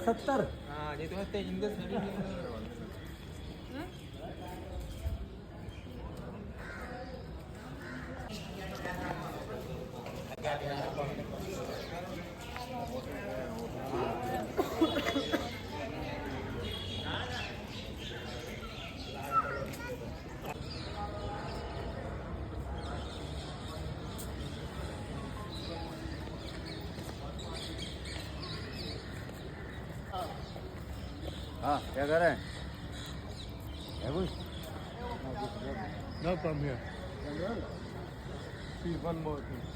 सत्तर हाँ ये तो ते इंग्लिश हाँ क्या कर रहे हैं? है कुछ? No come here. See one more thing.